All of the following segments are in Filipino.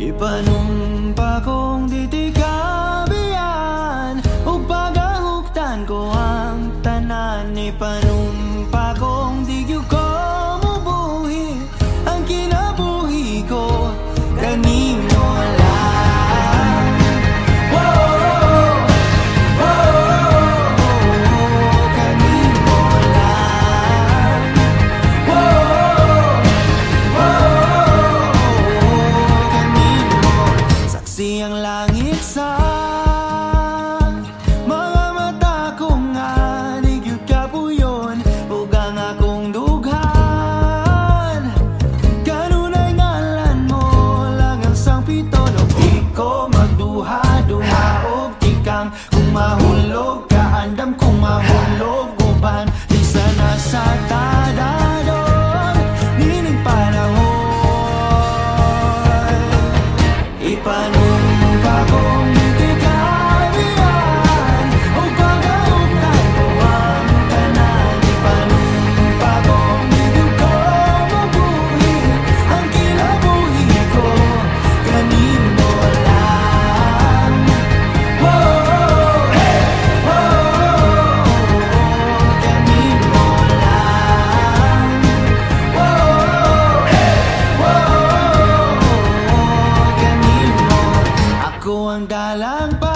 Ipanumpa kong ditikabian ug pagahuktan ko ang tanan. Ipanumpa kong di gyud ko mubuhi ang kinabuhi ko kanimo lang. Kanimo lang. Saksi ang langit sa mga mata ko nga di gyud kapuyon ug ang akong dughan. Kanunay ngalan mo lang ang sangpiton ug di ko magduha-duha og tikang kung mahulog ka andam kung mahulog uban di sana sa tadadon nining panahon. Ipanumpa kong ditikabian ug pagahuktan ko ang tanan. Ipanumpa kong di gyud ko mabuhi ang kinabuhi ko kanimo lang. Kanimo lang. Kanimo ako ang dalangpan,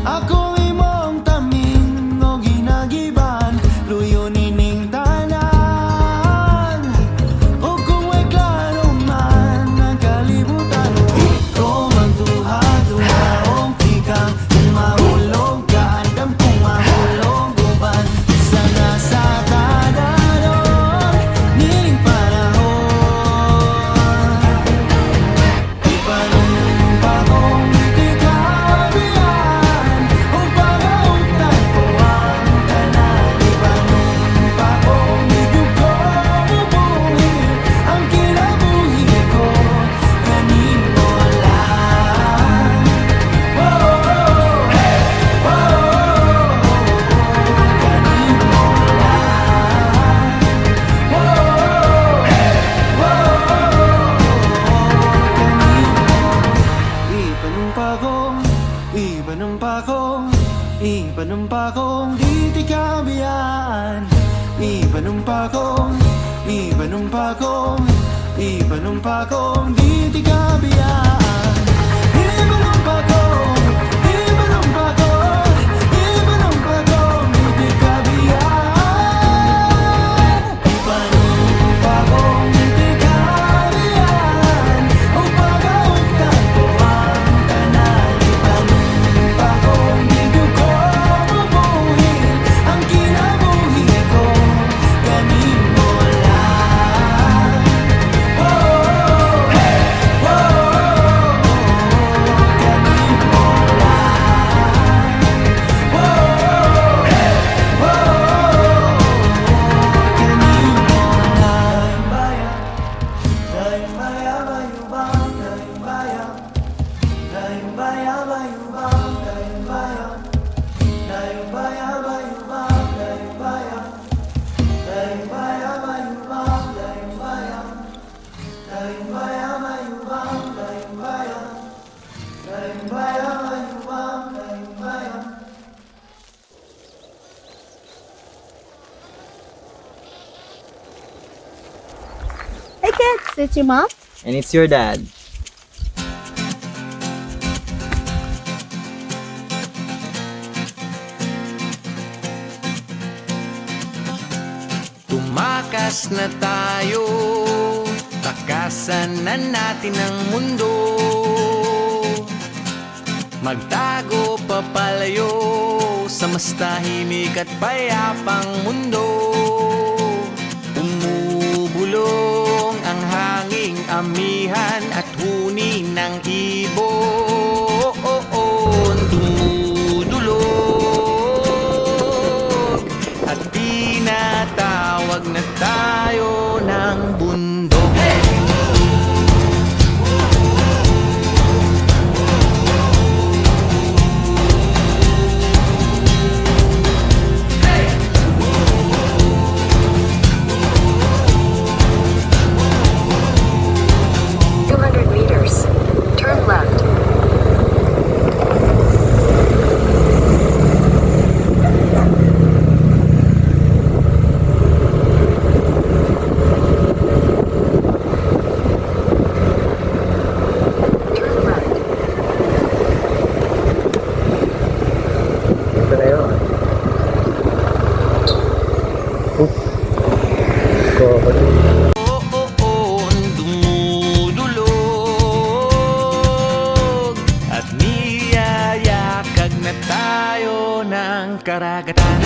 ako imong tamin o ginagiban, luyo nining tanan. O kung may klaro man ang kalibutan, di ko magduha-duha og tikang kung mahulog ka andam kung mahulog uban isa na sa tadadon nining panahon. Ipanumpa kong ditikabian ug pagahuktan ko ang tanan. Ipanumpa kong di gyud ko mubuhi ang kinabuhi ko kanimo lang. Ipanumpa kong ditikabian. Ipanumpa kong ditikabian. Ipanumpa kong ditikabian. Ipanumpa kong ditikabian ug pagahuktan ko ang tanan. Ipanumpa kong di gyud ko mabuhi ang kinabuhi ko kanimo lang. Hey kids, it's your mom. And it's your dad. Tumakas na tayo, takasan na natin ang mundo. Magtago papalayo sa mas tahimik at payapang mundo. Umubulong ang hanging amihan at huni ng ibon. Tumudulog at tinatawag na tayo ng bundok. karagatan.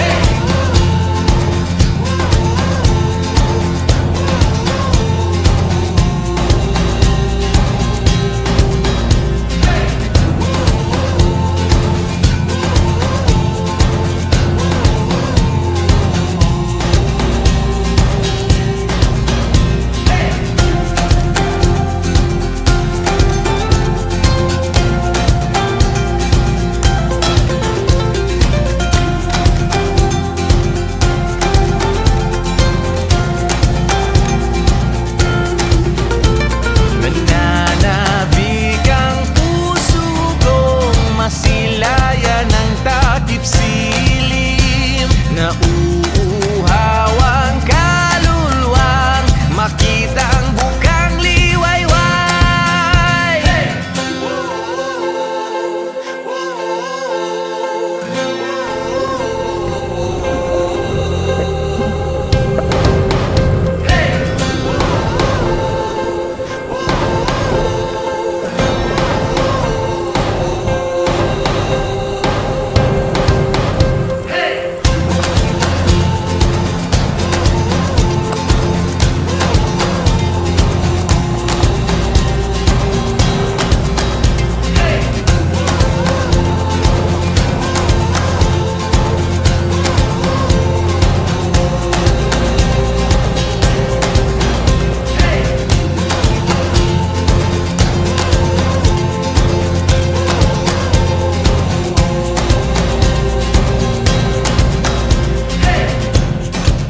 Nananabik ang puso kong masilayan ng takip silim. Nauuhaw ang kaluluwang makita ang bukang liwayway.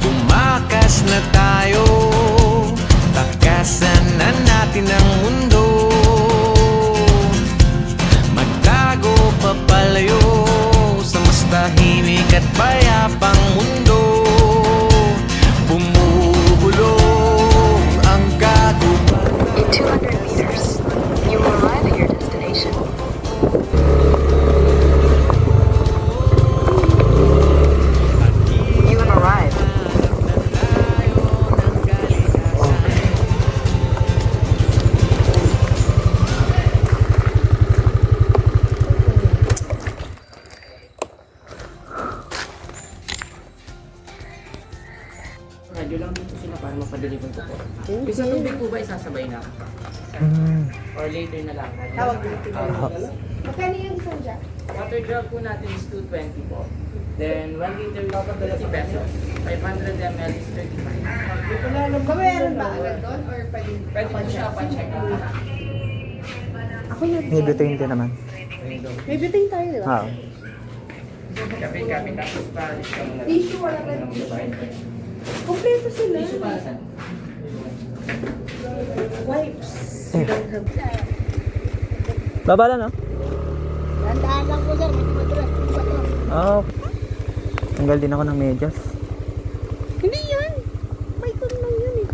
Tumakas na tayo, takasan na natin ang mundo. Magtago papalayo sa mas tahimik at payapang mundo. Bumubulong ang kagubatan. In 200 meters, you will arrive at your destination. You have arrived. Radyo lang dito sila para mapadeliver ko po. Bisa tubig po ba isasabay na? Or later na lang? Tawag natin. Magkano yung isang dyan? Water drop po natin is 220 po. Then 1 liter is 30 pesos. 500 ml is 35. Babayaran ba agad doon? Or pwede? Pwede po siya pa-check out. Ako yun. May butane din naman. May biting tayo, di ba? Ha. Kape-kape tapos pa. Tissue, wala ba? Kompleto sila. Tissue para saan? Wipes. Baba lang, no? Tandaan lang po, sir. Medyo madulas. Oo. Tanggal din ako ng medyas. Hindi yan. May ton lang yun eh.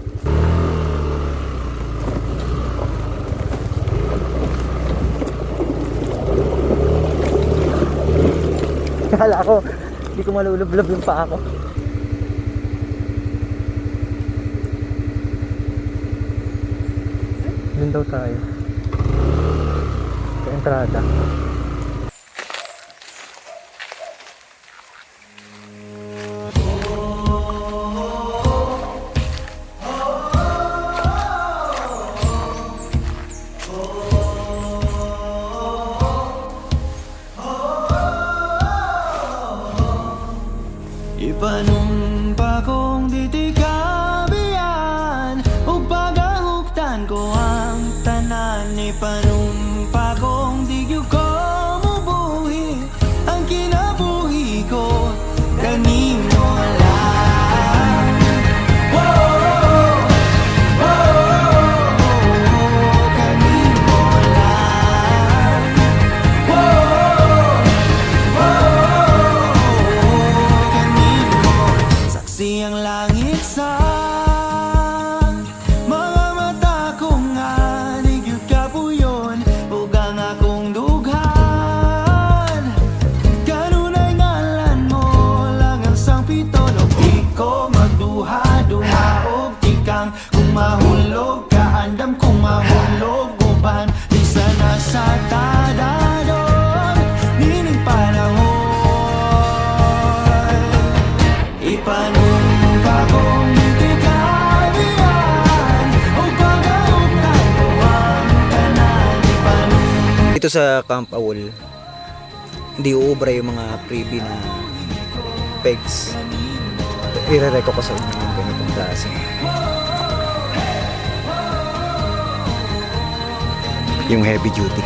Kala ko, hindi ko malulublob yung paa ko. Doon daw tayo. Sa entrada. Ipanumpa kong ditikabian ug pagahuktan ko ang tanan. Ipanumpa kong di gyud ko mubuhi ang kinabuhi ko kanimo lang. Kanimo lang. Saksi ang langit sa mga mata ko nga di gyud kapuyon. dito sa Camp Awol, hindi uubra yung mga freebie na pegs. I-re-reco ko sa inyo yung ganitong klase. Yung heavy duty.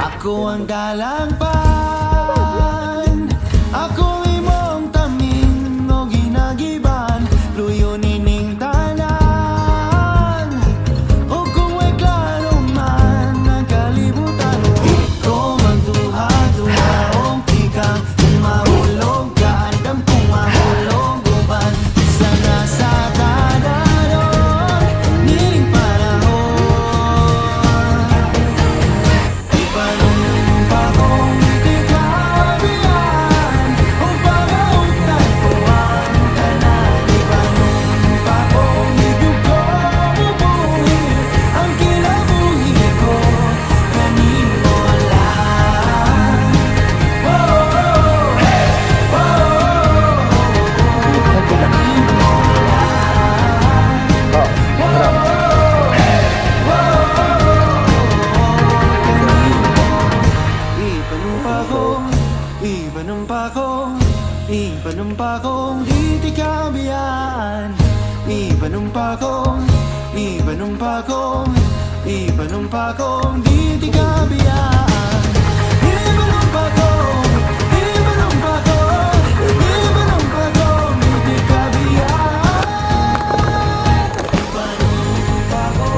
Ako ang dalangpan, ako imong tamin o ginagiban, luyo nining tanan. O kung may klaro man ang kalibutan, ikaw magduha-duhaong tikang mahulog ka, andam kong mahulog uban sa nasa tadanon, niring panahon. Ipanong bagong tikabihan, ang pangautan ko ang tanan. Ipanong bagong higug ko bubuhi, ang kinabuhi ko kanino lang. Ipanumpakong di tikabihan. Ipanumpakong di tikabihan. Ipanumpakong di tikabihan.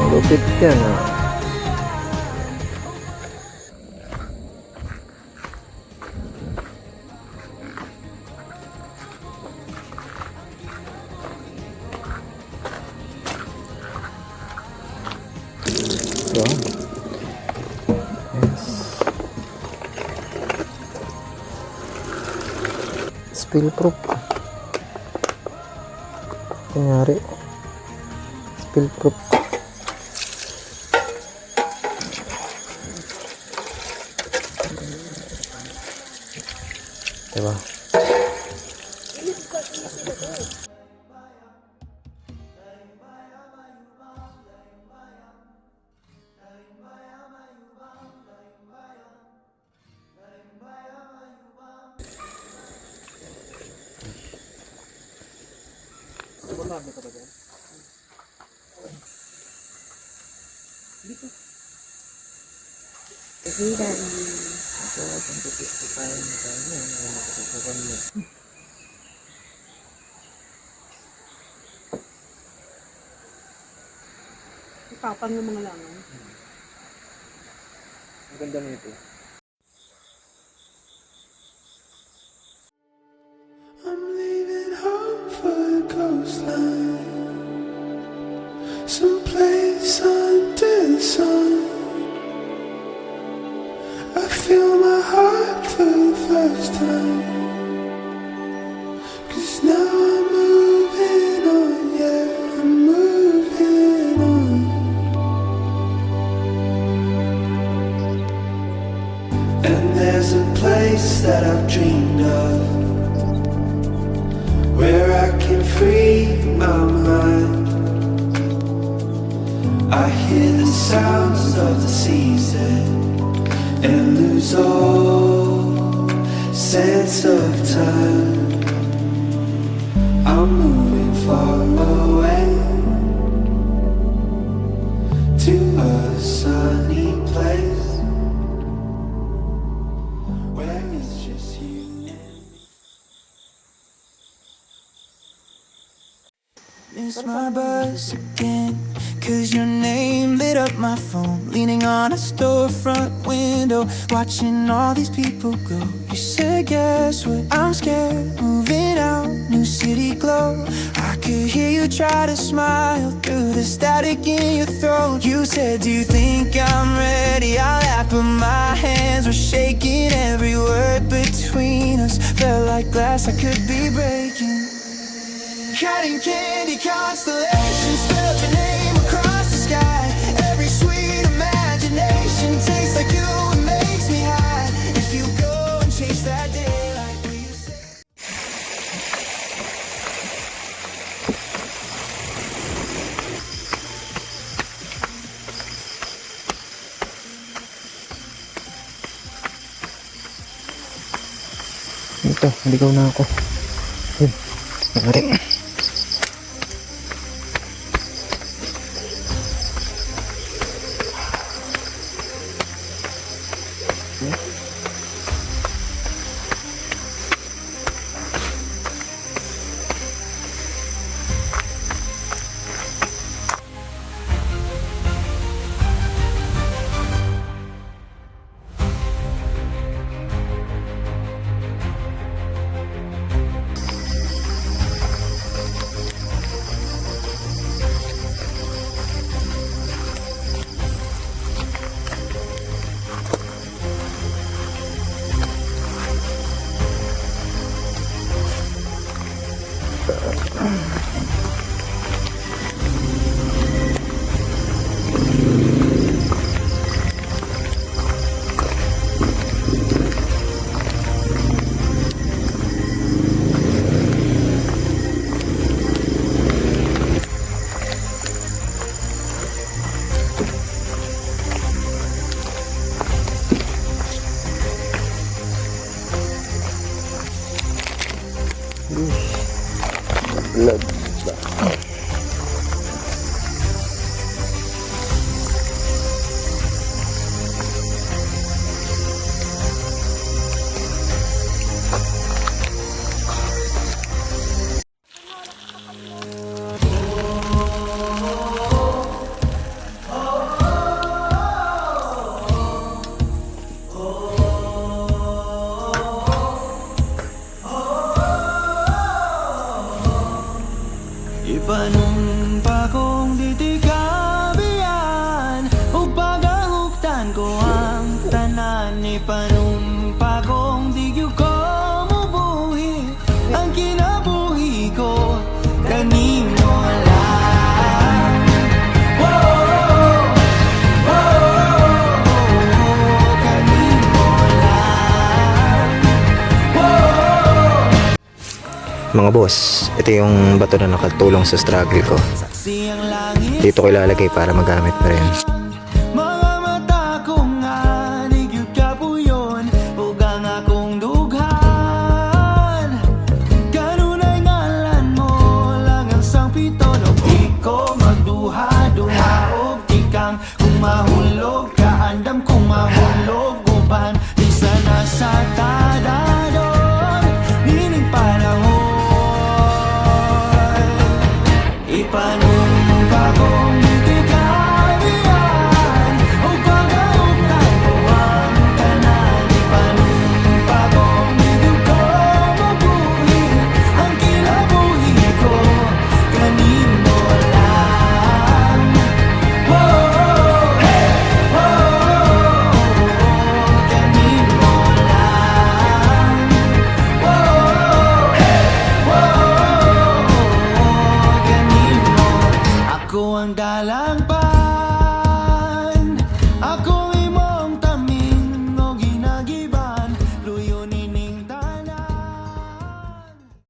Lupit yan ah. So, yes. Spill proof. Kunyari, spill proof. Diba? Ipapang ng mga langan. Ang ganda nito. I'm leaving home for the coastline, someplace under the sun. I feel my heart for the first time, 'cause now I'm moving on, yeah, I'm moving on. And there's a place that I've dreamed of, where I can free my mind. I hear the sounds of the season and lose all sense of time. I'm moving far away to a sunny place where it's just you and me. Miss my bus again, 'cause your name lit up my phone. Leaning on a storefront window, watching all these people go. You said, guess what? I'm scared, moving out, new city glow. I could hear you try to smile through the static in your throat. You said, do you think I'm ready? I laughed, but my hands were shaking. Every word between us felt like glass I could be breaking. Cotton candy constellations, spell your name across the sky. Every sweet imagination tastes like you and makes me high. If you go and chase that daylight, will you say? to. Naligaw na ako. Yun. Nangyari. Ipanumpa kong ditikabian o pagahuktan ko ang tanan. Ipanumpa kong digyo ko mubuhi ang kinabuhi ko kanimo lang. Whoa, kanimo lang. Mga boss, ito yung bato na nakatulong sa struggle ko. Saksi ang langit. Dito ko ilalagay para magamit pa rin. Mga mata ko nga nigyud kapuyon ug ang akong dughan. Kanunay ngalan mo lang ang sangpiton ug di ko magduha-duha og tikang kung mahulog ka andam kung mahulog uban di sana sa tadadon nining panahon. Ipanumpa kong ditikabian o pagahuktan ko ang tanan. Ipanumpa kong digyo ko mabuhi ang kinabuhi ko kanimo lang. Whoa, kanimo lang. Whoa, kanimo. Ako ang dalang pa